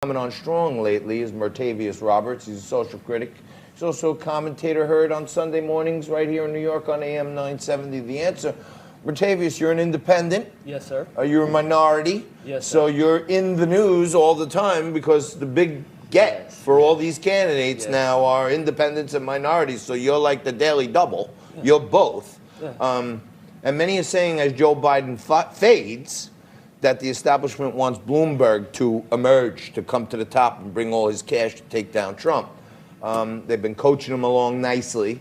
Coming on strong lately is Mertavius Roberts. He's a social critic. He's also a commentator heard on Sunday mornings right here in New York on AM 970. The Answer. Mertavius, you're an independent. Yes, sir. You're a minority. Yes, sir. So you're in the news all the time because the big get for all these candidates now are independents and minorities. So you're like the Daily Double. Yeah. You're both. Yeah. And many are saying as Joe Biden fades, that the establishment wants Bloomberg to emerge, to come to the top and bring all his cash to take down Trump. They've been coaching him along nicely.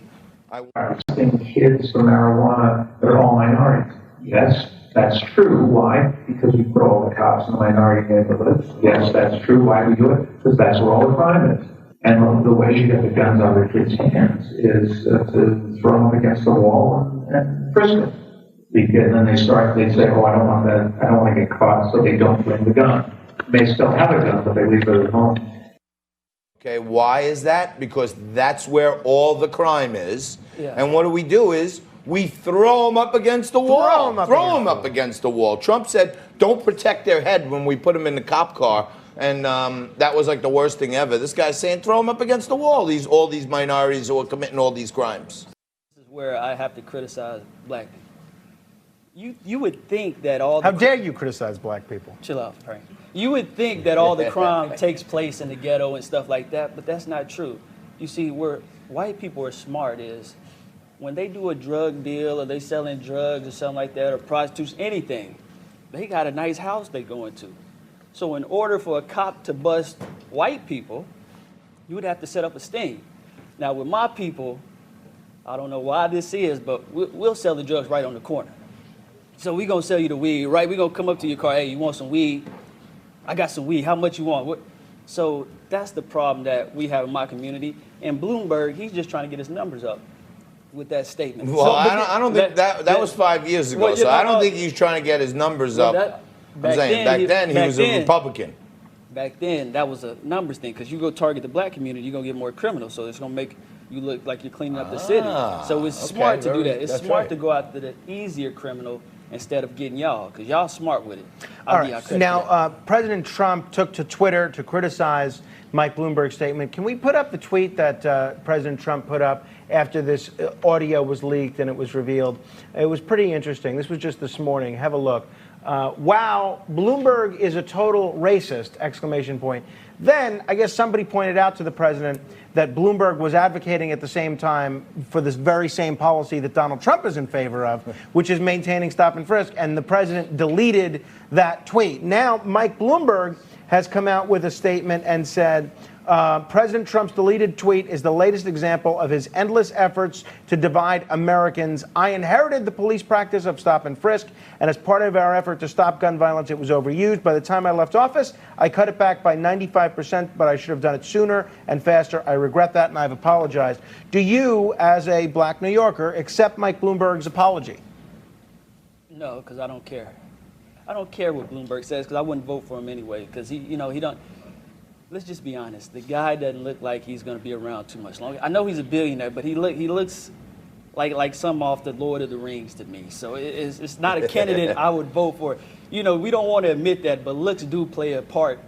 Arresting kids for marijuana, they're all minorities. Yes, that's true. Why? Because we put all the cops in the minority neighborhoods. Yes, that's true. Why we do it? Because that's where all the crime is. And the way you get the guns out of the kids' hands is to throw them against the wall and frisk them. And then they say, oh, I don't want to get caught, so they don't bring the gun. They still have a gun, but they leave it at home. Okay, why is that? Because that's where all the crime is. Yeah. And what do is we throw them up against the wall. Throw them up against the wall. Trump said, don't protect their head when we put them in the cop car. And that was like the worst thing ever. This guy's saying, throw them up against the wall, all these minorities who are committing all these crimes. This is where I have to criticize black people. You would think that all the... How dare you criticize black people? Chill out, Frank. You would think that all the crime takes place in the ghetto and stuff like that, but that's not true. You see, where white people are smart is when they do a drug deal or they selling drugs or something like that or prostitution, anything, they got a nice house they go into. So in order for a cop to bust white people, you would have to set up a sting. Now with my people, I don't know why this is, but we'll sell the drugs right on the corner. So we gonna sell you the weed, right? We gonna come up to your car, hey, you want some weed? I got some weed, how much you want? So that's the problem that we have in my community. And Bloomberg, he's just trying to get his numbers up with that statement. Well, I don't think that was 5 years ago, so I don't think he's trying to get his numbers up. Back then he was a Republican. Back then, that was a numbers thing, because you go target the black community, you're gonna get more criminals, so it's gonna make you look like you're cleaning up the city. So it's smart to do that. It's smart to go after the easier criminal instead of getting y'all, because y'all smart with it. All right. Now, President Trump took to Twitter to criticize Mike Bloomberg's statement. Can we put up the tweet that President Trump put up after this audio was leaked and it was revealed? It was pretty interesting. This was just this morning. Have a look. Wow, Bloomberg is a total racist, exclamation point. Then, I guess somebody pointed out to the president that Bloomberg was advocating at the same time for this very same policy that Donald Trump is in favor of, which is maintaining stop and frisk, and the president deleted that tweet. Now, Mike Bloomberg has come out with a statement and said, President Trump's deleted tweet is the latest example of his endless efforts to divide Americans. I inherited the police practice of stop and frisk, and as part of our effort to stop gun violence, it was overused. By the time I left office, I cut it back by 95%, but I should have done it sooner and faster. I regret that, and I've apologized. Do you, as a black New Yorker, accept Mike Bloomberg's apology? No, because I don't care. I don't care what Bloomberg says, because I wouldn't vote for him anyway, because he don't... Let's just be honest. The guy doesn't look like he's going to be around too much longer. I know he's a billionaire, but he looks like some off the Lord of the Rings to me. So it's not a candidate I would vote for. We don't want to admit that, but looks do play a part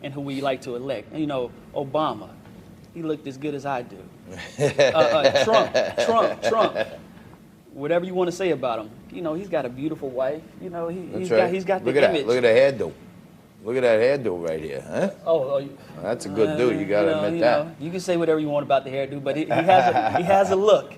in who we like to elect. Obama, he looked as good as I do. Trump. Whatever you want to say about him, he's got a beautiful wife. He's got the image. Look at that hairdo. Look at that hairdo right here, huh? That's a good dude. You gotta admit that. You can say whatever you want about the hairdo, but he has a look.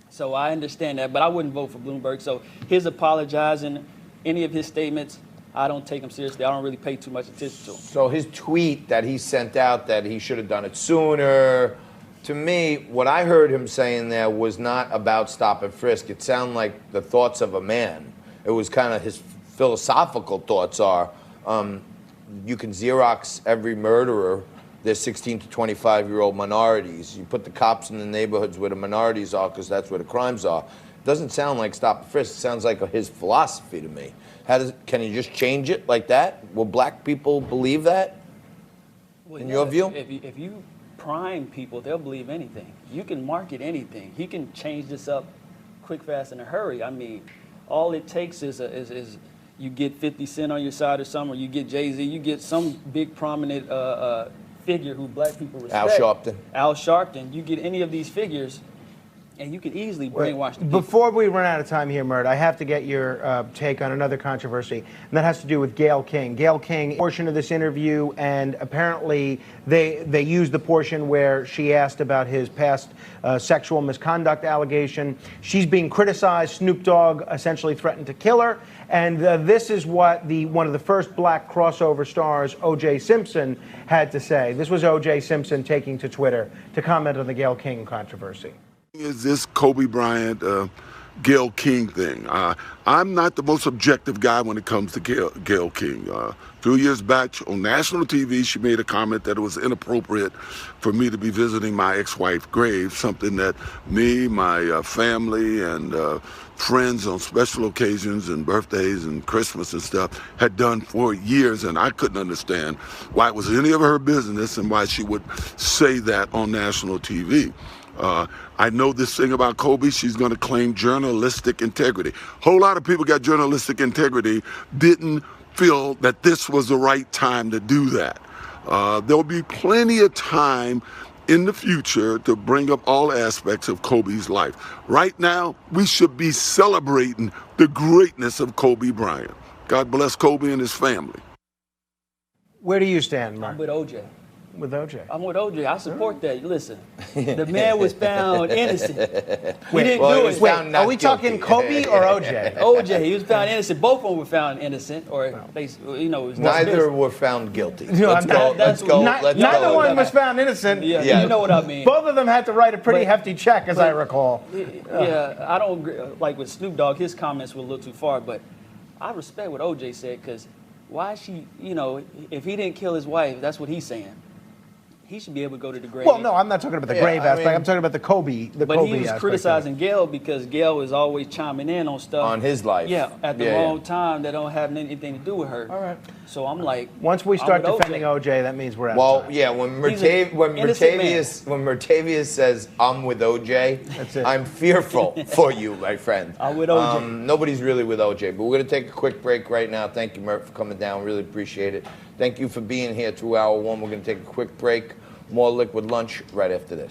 So I understand that, but I wouldn't vote for Bloomberg. So his apologizing, any of his statements, I don't take him seriously. I don't really pay too much attention to him. So his tweet that he sent out that he should have done it sooner. To me, what I heard him saying there was not about stop and frisk. It sounded like the thoughts of a man. It was kind of his philosophical thoughts are. You can Xerox every murderer. They're 16 to 25-year-old minorities. You put the cops in the neighborhoods where the minorities are because that's where the crimes are. It doesn't sound like stop and frisk. It sounds like his philosophy to me. Can he just change it like that? Will black people believe that, in your view? If you prime people, they'll believe anything. You can market anything. He can change this up quick, fast, in a hurry. I mean, all it takes is you get 50 Cent on your side or something, or you get Jay-Z, you get some big prominent figure who black people respect. Al Sharpton. Al Sharpton. You get any of these figures, and you can easily brainwash the people. Before we run out of time here, Mert, I have to get your take on another controversy, and that has to do with Gayle King. Gayle King, portion of this interview, and apparently they used the portion where she asked about his past sexual misconduct allegation. She's being criticized. Snoop Dogg essentially threatened to kill her, and this is what one of the first black crossover stars, O.J. Simpson, had to say. This was O.J. Simpson taking to Twitter to comment on the Gayle King controversy. Is this Kobe Bryant, Gayle King thing? I'm not the most objective guy when it comes to Gayle King. A few years back on national TV, she made a comment that it was inappropriate for me to be visiting my ex-wife's grave, something that me, my family, and friends on special occasions and birthdays and Christmas and stuff had done for years, and I couldn't understand why it was any of her business and why she would say that on national TV. I know this thing about Kobe, she's going to claim journalistic integrity. Whole lot of people got journalistic integrity, didn't feel that this was the right time to do that. There'll be plenty of time in the future to bring up all aspects of Kobe's life. Right now, we should be celebrating the greatness of Kobe Bryant. God bless Kobe and his family. Where do you stand, Mert? I'm with OJ. With OJ. I'm with OJ. I support that. Listen, the man was found innocent. He didn't well, do he it. was found not Are we talking guilty. Kobe or OJ? OJ, he was found innocent. Both of them were found innocent, or they, you know, it was Neither were found guilty. No, Let's go. that's- Let's go. Ni- Let's Neither go. one was found innocent. Yeah, Yeah. you know what I mean. Both of them had to write a pretty But- hefty check, as I recall. Yeah, I don't agree. Like with Snoop Dogg, his comments were a little too far, but I respect what OJ said, because why she, you know, if he didn't kill his wife, that's what he's saying. He should be able to go to the grave. Well, no, I'm not talking about the Yeah, grave I aspect. mean- I'm talking about the Kobe. But Kobe he was aspect criticizing Gayle because Gayle is always chiming in on stuff. On his life. Yeah, at the Yeah, wrong yeah. time that don't have anything to do with her. All right. So I'm like, Once we start I'm with defending OJ, that means we're out Well, of time. yeah, when He's an innocent Mertavius says I'm with OJ, That's it. I'm fearful for you, my friend. I'm with OJ. Nobody's really with OJ, but we're going to take a quick break right now. Thank you, Mert, for coming down. Really appreciate it. Thank you for being here through hour one. We're going to take a quick break. More Liquid Lunch right after this.